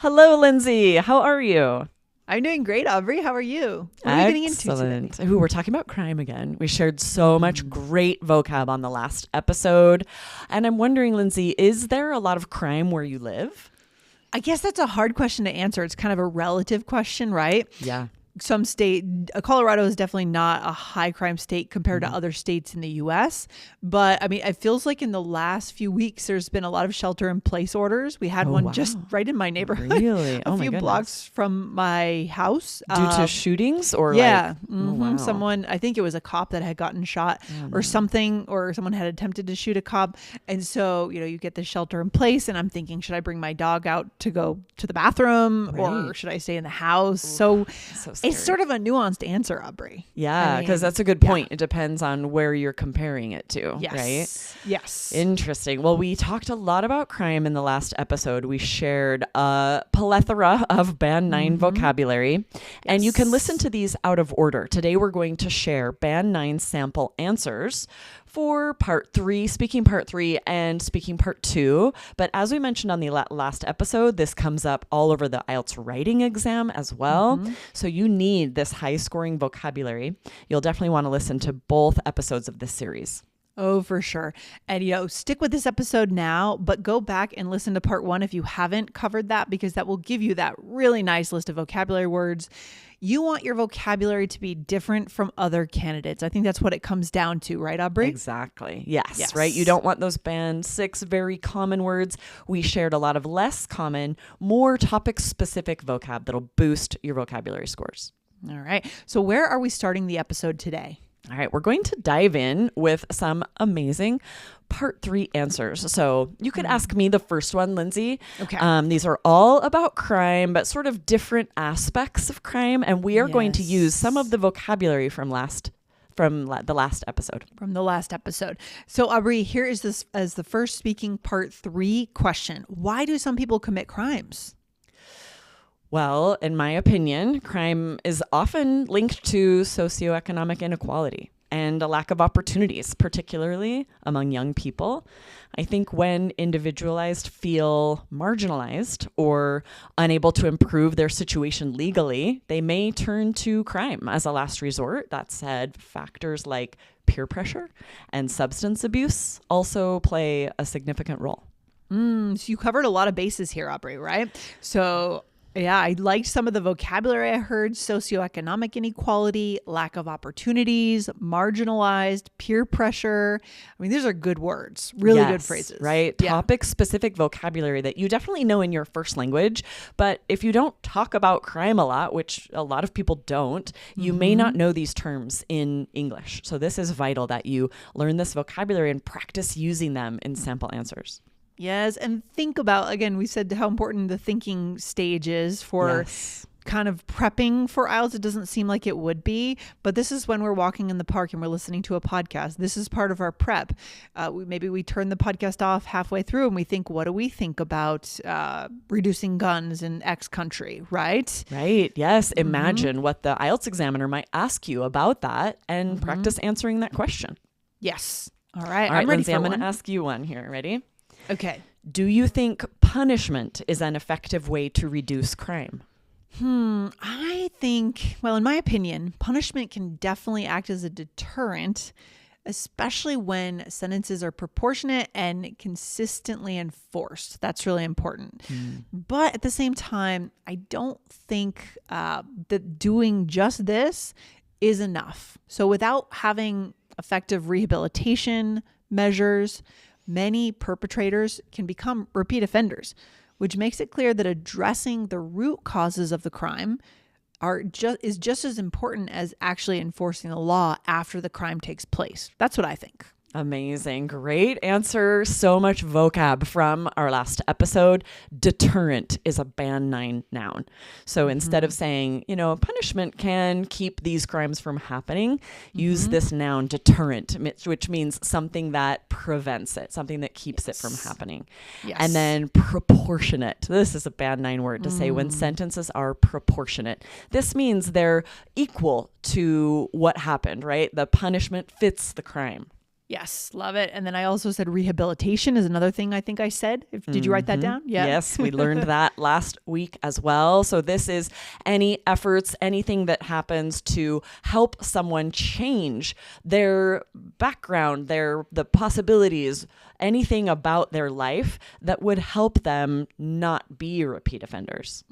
Hello, Lindsay. How are you? I'm doing great, Aubrey. How are you? What are we getting into today? Ooh, we're talking about crime again. We shared so much great vocab on the last episode. And I'm wondering, Lindsay, is there a lot of crime where you live? I guess that's a hard question to answer. It's kind of a relative question, right? Yeah. Some state, Colorado is definitely not a high crime state compared to other states in the U.S. But I mean, it feels like in the last few weeks, there's been a lot of shelter in place orders. We had one just right in my neighborhood, Really? a few blocks from my house. Due to shootings or yeah. wow. Someone, I think it was a cop that had gotten shot or something, or someone had attempted to shoot a cop. And so, you get the shelter in place and I'm thinking, should I bring my dog out to go to the bathroom or should I stay in the house? So it's sort of a nuanced answer, Aubrey. Yeah, because that's a good point. It depends on where you're comparing it to, right? Yes. Interesting. Well, we talked a lot about crime in the last episode. We shared a plethora of Band 9 vocabulary, and you can listen to these out of order. Today, we're going to share Band 9 sample answers for part 3, speaking part 3 and speaking part 2. But as we mentioned on the last episode, this comes up all over the IELTS writing exam as well. So you need this high scoring vocabulary. You'll definitely want to listen to both episodes of this series. Oh, for sure. And, stick with this episode now, but go back and listen to part 1 if you haven't covered that, because that will give you that really nice list of vocabulary words. You want your vocabulary to be different from other candidates. I think that's what it comes down to, right, Aubrey? Exactly. Yes. Right. You don't want those Band 6 very common words. We shared a lot of less common, more topic-specific vocab that'll boost your vocabulary scores. All right. So where are we starting the episode today? All right, we're going to dive in with some amazing part 3 answers. So you could ask me the first one, Lindsay. Okay. These are all about crime, but sort of different aspects of crime. And we are going to use some of the vocabulary from the last episode. From the last episode. So Aubrey, here is this as the first speaking part 3 question. Why do some people commit crimes? Well, in my opinion, crime is often linked to socioeconomic inequality and a lack of opportunities, particularly among young people. I think when individualized feel marginalized or unable to improve their situation legally, they may turn to crime as a last resort. That said, factors like peer pressure and substance abuse also play a significant role. So you covered a lot of bases here, Aubrey, right? So yeah, I liked some of the vocabulary I heard: socioeconomic inequality, lack of opportunities, marginalized, peer pressure. I mean, these are good words, really good phrases. Right? Yeah. Topic-specific vocabulary that you definitely know in your first language. But if you don't talk about crime a lot, which a lot of people don't, you may not know these terms in English. So this is vital that you learn this vocabulary and practice using them in sample answers. Yes. And think about, again, we said how important the thinking stage is for kind of prepping for IELTS. It doesn't seem like it would be, but this is when we're walking in the park and we're listening to a podcast. This is part of our prep. Maybe we turn the podcast off halfway through and we think, what do we think about reducing guns in X country, right? Right. Yes. Imagine what the IELTS examiner might ask you about that and practice answering that question. Yes. All right. All right, I'm ready Lindsay, for I'm one. going to ask you one here. Ready? Okay. Do you think punishment is an effective way to reduce crime? I think, well, in my opinion, punishment can definitely act as a deterrent, especially when sentences are proportionate and consistently enforced. That's really important. But at the same time, I don't think that doing just this is enough. So without having effective rehabilitation measures, many perpetrators can become repeat offenders, which makes it clear that addressing the root causes of the crime is just as important as actually enforcing the law after the crime takes place. That's what I think. Amazing. Great answer. So much vocab from our last episode. Deterrent is a Band 9 noun. So instead of saying, punishment can keep these crimes from happening, use this noun deterrent, which means something that prevents it, something that keeps it from happening. Yes. And then proportionate. This is a Band 9 word to say when sentences are proportionate. This means they're equal to what happened, right? The punishment fits the crime. Yes, love it. And then I also said rehabilitation is another thing I think I said. Did you write that down? Yeah. Yes, we learned that last week as well. So this is any efforts, anything that happens to help someone change their background, the possibilities, anything about their life that would help them not be repeat offenders.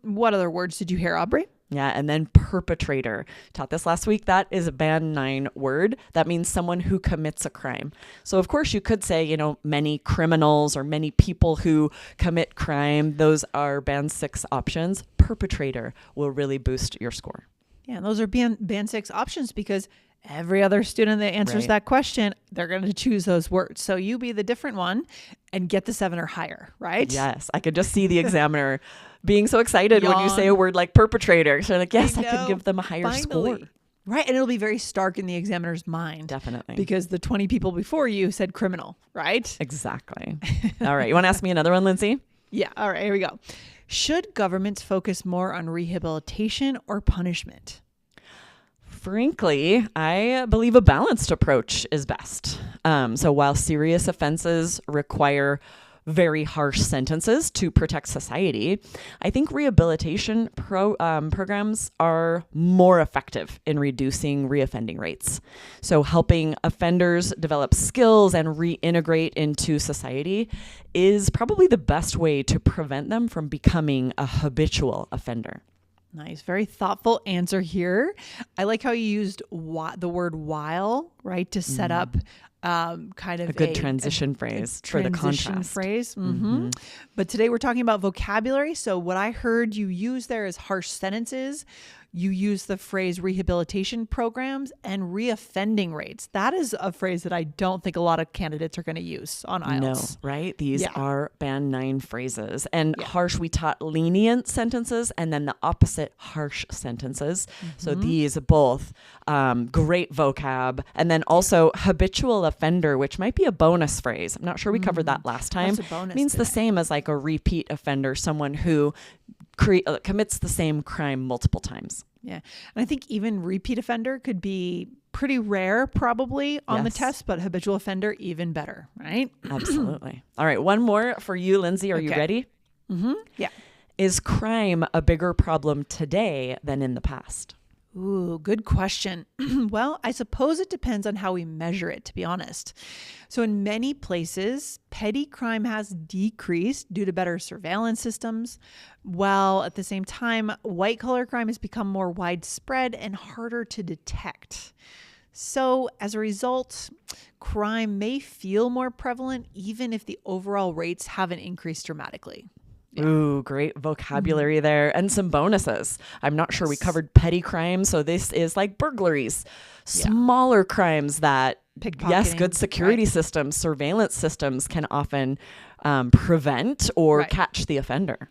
What other words did you hear, Aubrey? Yeah, and then perpetrator. Taught this last week. That is a band 9 word. That means someone who commits a crime. So of course you could say, many criminals or many people who commit crime. Those are band 6 options. Perpetrator will really boost your score. Yeah, and those are band 6 options because every other student that answers that question, they're going to choose those words. So you be the different one and get the 7 or higher, right? Yes, I could just see the examiner being so excited when you say a word like perpetrator. So like, yes, I could give them a higher score. Right. And it'll be very stark in the examiner's mind. Definitely. Because the 20 people before you said criminal, right? Exactly. All right. You want to ask me another one, Lindsay? Yeah. All right. Here we go. Should governments focus more on rehabilitation or punishment? Frankly, I believe a balanced approach is best. So while serious offenses require very harsh sentences to protect society, I think rehabilitation programs are more effective in reducing reoffending rates. So helping offenders develop skills and reintegrate into society is probably the best way to prevent them from becoming a habitual offender. Nice. Very thoughtful answer here. I like how you used the word while, right, to set up kind of a good transition phrase for the contrast. But today we're talking about vocabulary. So what I heard you use there is harsh sentences. You use the phrase rehabilitation programs and reoffending rates. That is a phrase that I don't think a lot of candidates are going to use on IELTS. No, right? These are band 9 phrases. And harsh, we taught lenient sentences and then the opposite, harsh sentences. So these both great vocab. And then also habitual offender, which might be a bonus phrase. I'm not sure we covered that last time. It means the same as like a repeat offender, someone who commits the same crime multiple times. Yeah. And I think even repeat offender could be pretty rare probably on the test, but habitual offender even better, right? Absolutely. All right. One more for you, Lindsay. Are you ready? Yeah. Is crime a bigger problem today than in the past? Ooh, good question. Well, I suppose it depends on how we measure it, to be honest. So in many places, petty crime has decreased due to better surveillance systems, while at the same time, white collar crime has become more widespread and harder to detect. So as a result, crime may feel more prevalent even if the overall rates haven't increased dramatically. Yeah. Ooh, great vocabulary there. And some bonuses. I'm not sure we covered petty crimes. So this is like burglaries, smaller crimes that, yes, good security systems, surveillance systems can often prevent or catch the offender.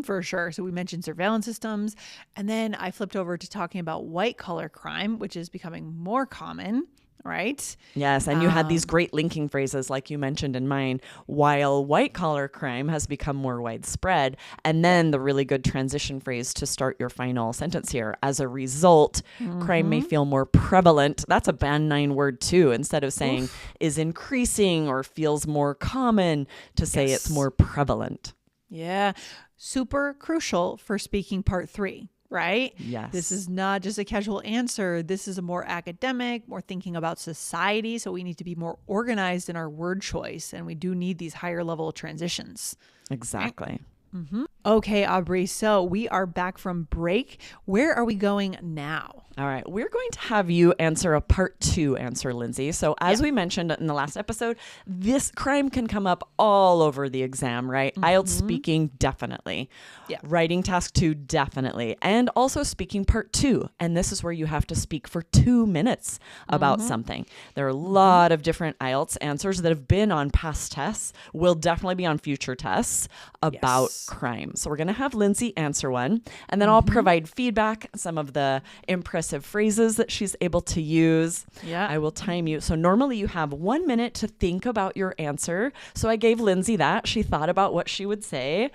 For sure. So we mentioned surveillance systems. And then I flipped over to talking about white collar crime, which is becoming more common. Right? Yes. And you had these great linking phrases like you mentioned in mine, while white collar crime has become more widespread. And then the really good transition phrase to start your final sentence here. As a result, crime may feel more prevalent. That's a band 9 word too. Instead of saying is increasing or feels more common, to say it's more prevalent. Yeah. Super crucial for speaking part 3. Right? Yes. This is not just a casual answer. This is a more academic, more thinking about society. So we need to be more organized in our word choice. And we do need these higher level transitions. Exactly. Right? Okay, Aubrey. So we are back from break. Where are we going now? All right. We're going to have you answer a part 2 answer, Lindsay. So as we mentioned in the last episode, this crime can come up all over the exam, right? IELTS speaking, definitely. Yeah. Writing task 2, definitely. And also speaking part 2. And this is where you have to speak for 2 minutes about something. There are a lot of different IELTS answers that have been on past tests, will definitely be on future tests about crime. So we're going to have Lindsay answer one, and then I'll provide feedback, some of the impressive phrases that she's able to use. Yeah. I will time you. So normally you have 1 minute to think about your answer. So I gave Lindsay that. She thought about what she would say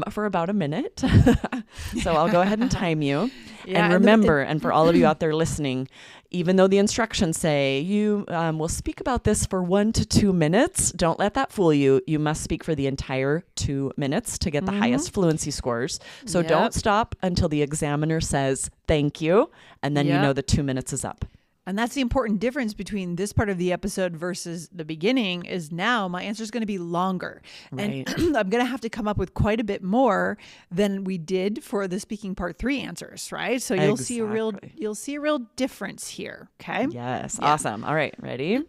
for about a minute. So I'll go ahead and time you. And remember, and for all of you out there listening, even though the instructions say you will speak about this for 1 to 2 minutes, don't let that fool you. You must speak for the entire 2 minutes to get the highest fluency scores. So don't stop until the examiner says thank you, and then you know the 2 minutes is up. And that's the important difference between this part of the episode versus the beginning is now my answer is going to be longer. Right. And I'm going to have to come up with quite a bit more than we did for the speaking part 3 answers, right? So you'll see a real difference here. Okay. Yes. Yeah. Awesome. All right. Ready?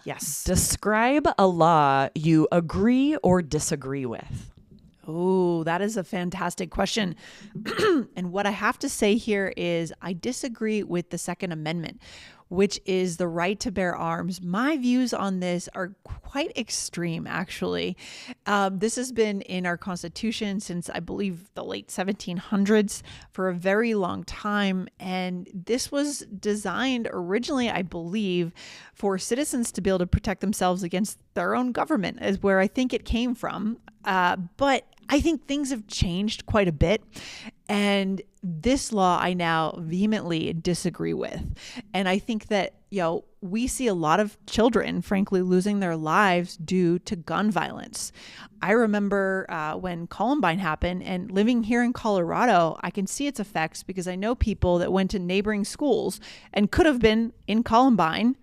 Yes. Describe a law you agree or disagree with. Oh, that is a fantastic question. And what I have to say here is I disagree with the Second Amendment, which is the right to bear arms. My views on this are quite extreme, actually. This has been in our Constitution since, I believe, the late 1700s for a very long time. And this was designed originally, I believe, for citizens to be able to protect themselves against their own government, is where I think it came from. But I think things have changed quite a bit. And this law I now vehemently disagree with. And I think that, we see a lot of children, frankly, losing their lives due to gun violence. I remember when Columbine happened, and living here in Colorado, I can see its effects because I know people that went to neighboring schools and could have been in Columbine,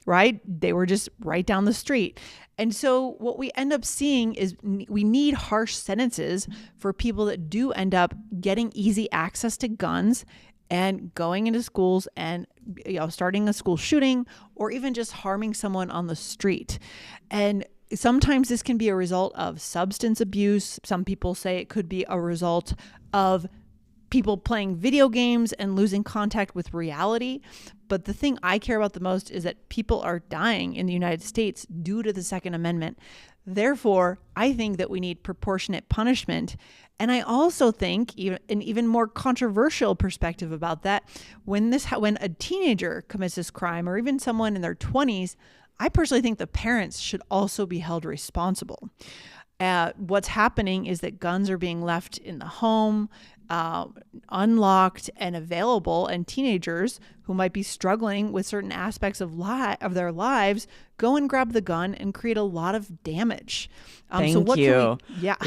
right? They were just right down the street. And so what we end up seeing is we need harsh sentences for people that do end up getting easy access to guns and going into schools and starting a school shooting or even just harming someone on the street. And sometimes this can be a result of substance abuse. Some people say it could be a result of people playing video games and losing contact with reality. But the thing I care about the most is that people are dying in the United States due to the Second Amendment. Therefore, I think that we need proportionate punishment. And I also think an even more controversial perspective about that, when a teenager commits this crime or even someone in their 20s, I personally think the parents should also be held responsible. What's happening is that guns are being left in the home, unlocked and available, and teenagers who might be struggling with certain aspects of their lives go and grab the gun and create a lot of damage. Thank you.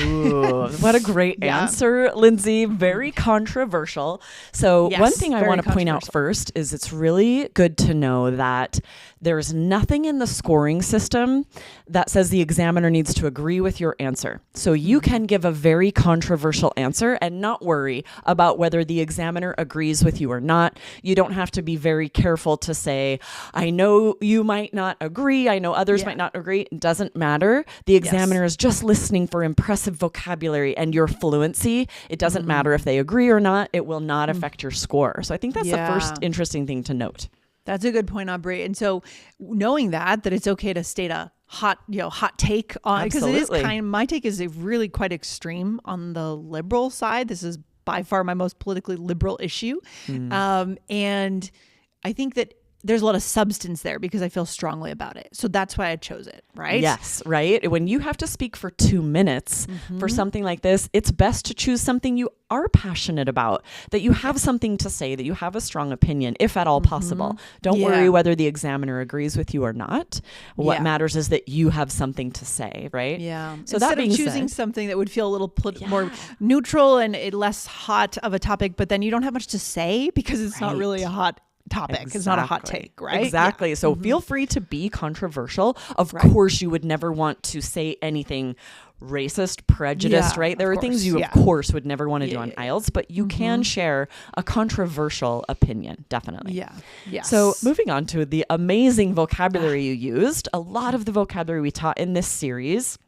Ooh, what a great answer, Lindsay. Very controversial. So one thing I want to point out first is it's really good to know that there's nothing in the scoring system that says the examiner needs to agree with your answer. So you can give a very controversial answer and not worry about whether the examiner agrees with you or not. You don't have to be very careful to say, I know you might not agree. I know others might not agree. It doesn't matter. The examiner is just listening for impressive vocabulary and your fluency. It doesn't matter if they agree or not. It will not affect your score. So I think that's the first interesting thing to note. That's a good point, Aubrey. And so knowing that it's okay to state a hot take on, because it is my take is really quite extreme on the liberal side. This is by far my most politically liberal issue. And I think that there's a lot of substance there because I feel strongly about it. So that's why I chose it, right? Yes, right. When you have to speak for 2 minutes for something like this, it's best to choose something you are passionate about, that you have something to say, that you have a strong opinion, if at all possible. Don't worry whether the examiner agrees with you or not. What matters is that you have something to say, right? Yeah. So instead that being of choosing said, something that would feel a little more neutral and less hot of a topic, but then you don't have much to say because it's not really a hot topic. It's not a hot take, right? Exactly. So feel free to be controversial. Of course, you would never want to say anything racist, prejudiced, right? There are things you, of course, would never want to do on IELTS, but you can share a controversial opinion, definitely. Yeah. Yes. So moving on to the amazing vocabulary you used, a lot of the vocabulary we taught in this series.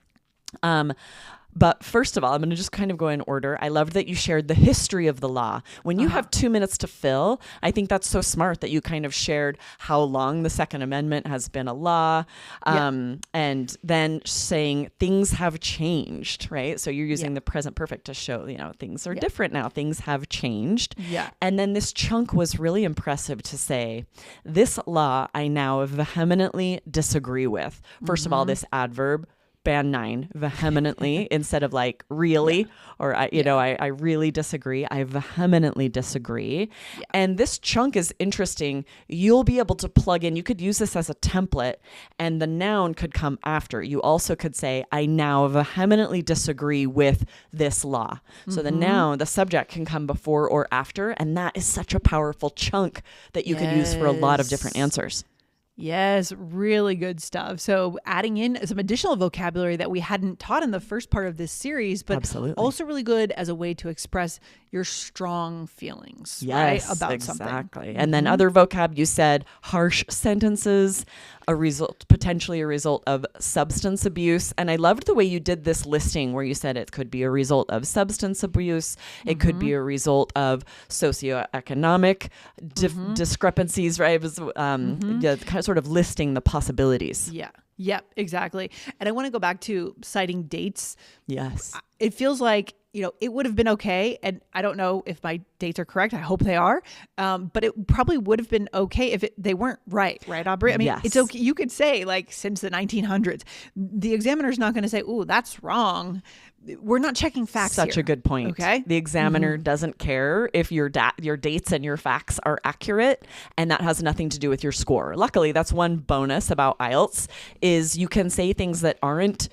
But first of all, I'm going to just kind of go in order. I loved that you shared the history of the law. When you have 2 minutes to fill, I think that's so smart that you kind of shared how long the Second Amendment has been a law, and then saying things have changed, right? So you're using the present perfect to show, things are different now. Things have changed. Yeah. And then this chunk was really impressive to say, this law I now vehemently disagree with. First of all, this adverb, band 9 vehemently instead of like really, or I really disagree. I vehemently disagree. Yeah. And this chunk is interesting. You'll be able to plug in, you could use this as a template and the noun could come after. You also could say, I now vehemently disagree with this law. So the noun, the subject can come before or after. And that is such a powerful chunk that you could use for a lot of different answers. Yes, really good stuff. So adding in some additional vocabulary that we hadn't taught in the first part of this series, but also really good as a way to express your strong feelings, right, about something. Exactly. And then other vocab, you said harsh sentences, potentially a result of substance abuse. And I loved the way you did this listing where you said it could be a result of substance abuse. It could be a result of socioeconomic discrepancies, right? It was kind of sort of listing the possibilities. Yeah. Yep, exactly. And I want to go back to citing dates. Yes. It feels like, it would have been okay. And I don't know if my dates are correct. I hope they are. But it probably would have been okay if they weren't right, Aubrey? I mean, It's okay. You could say like since the 1900s, the examiner's not going to say, "Ooh, that's wrong." We're not checking facts Such here. A good point. Okay. The examiner doesn't care if your dates and your facts are accurate, and that has nothing to do with your score. Luckily, that's one bonus about IELTS is you can say things that aren't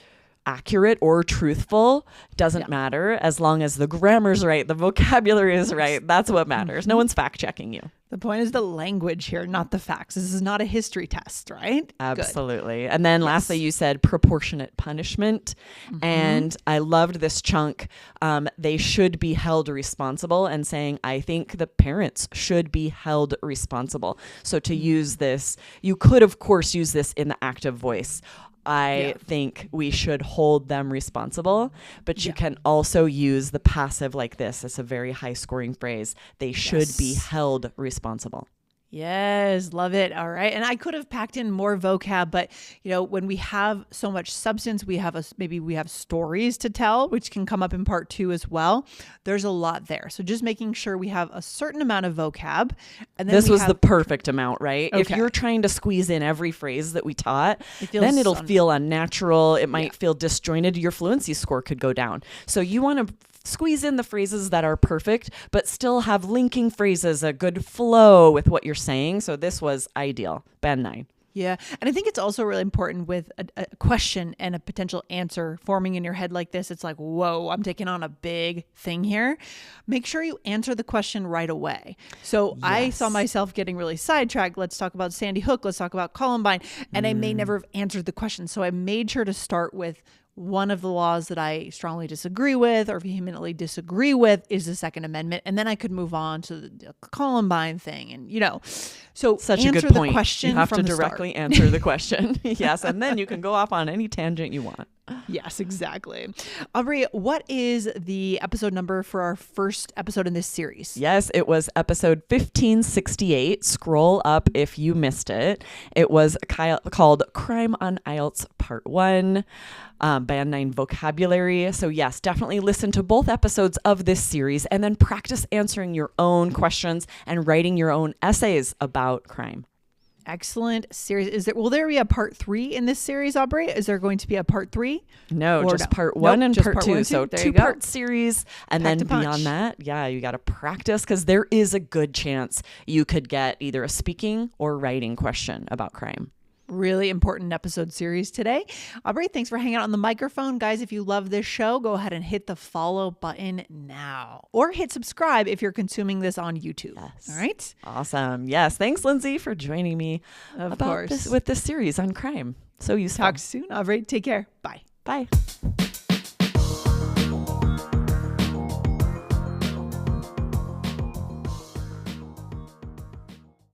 accurate or truthful. Doesn't matter as long as the grammar's right, the vocabulary is right. That's what matters. No one's fact checking you. The point is the language here, not the facts. This is not a history test, right? Absolutely. Good. And then lastly, you said proportionate punishment. And I loved this chunk. They should be held responsible, and saying, I think the parents should be held responsible. So to use this, you could, of course, use this in the active voice. I think we should hold them responsible, but you can also use the passive like this. It's a very high scoring phrase. They should be held responsible. Yes, love it. All right. And I could have packed in more vocab, but when we have so much substance, maybe we have stories to tell, which can come up in part 2 as well. There's a lot there. So just making sure we have a certain amount of vocab. And then this was the perfect amount, right? Okay. If you're trying to squeeze in every phrase that we taught, then it'll feel unnatural. It might feel disjointed. Your fluency score could go down. So you want to squeeze in the phrases that are perfect, but still have linking phrases, a good flow with what you're saying. So this was ideal. Band 9. Yeah. And I think it's also really important with a question and a potential answer forming in your head like this. It's like, whoa, I'm taking on a big thing here. Make sure you answer the question right away. So I saw myself getting really sidetracked. Let's talk about Sandy Hook. Let's talk about Columbine. And I may never have answered the question. So I made sure to start with one of the laws that I strongly disagree with or vehemently disagree with is the Second Amendment. And then I could move on to the Columbine thing. And, so such answer a good point. The question you have from to directly answer the question. Yes. And then you can go off on any tangent you want. Yes, exactly. Aubrey, what is the episode number for our first episode in this series? Yes, it was episode 1568. Scroll up if you missed it. It was called Crime on IELTS Part 1. Band 9 vocabulary. So yes, definitely listen to both episodes of this series and then practice answering your own questions and writing your own essays about crime. Excellent series. Will there be a part 3 in this series, Aubrey? Is there going to be a part 3? No, just part 1 and part 2. So 2-part series. And then beyond that, you got to practice because there is a good chance you could get either a speaking or writing question about crime. Really important episode series today. Aubrey, thanks for hanging out on the microphone. Guys, if you love this show, go ahead and hit the follow button now or hit subscribe if you're consuming this on YouTube. Yes. All right. Awesome. Yes. Thanks, Lindsay, for joining me with this series on crime. So useful. Talk soon, Aubrey. Take care. Bye. Bye.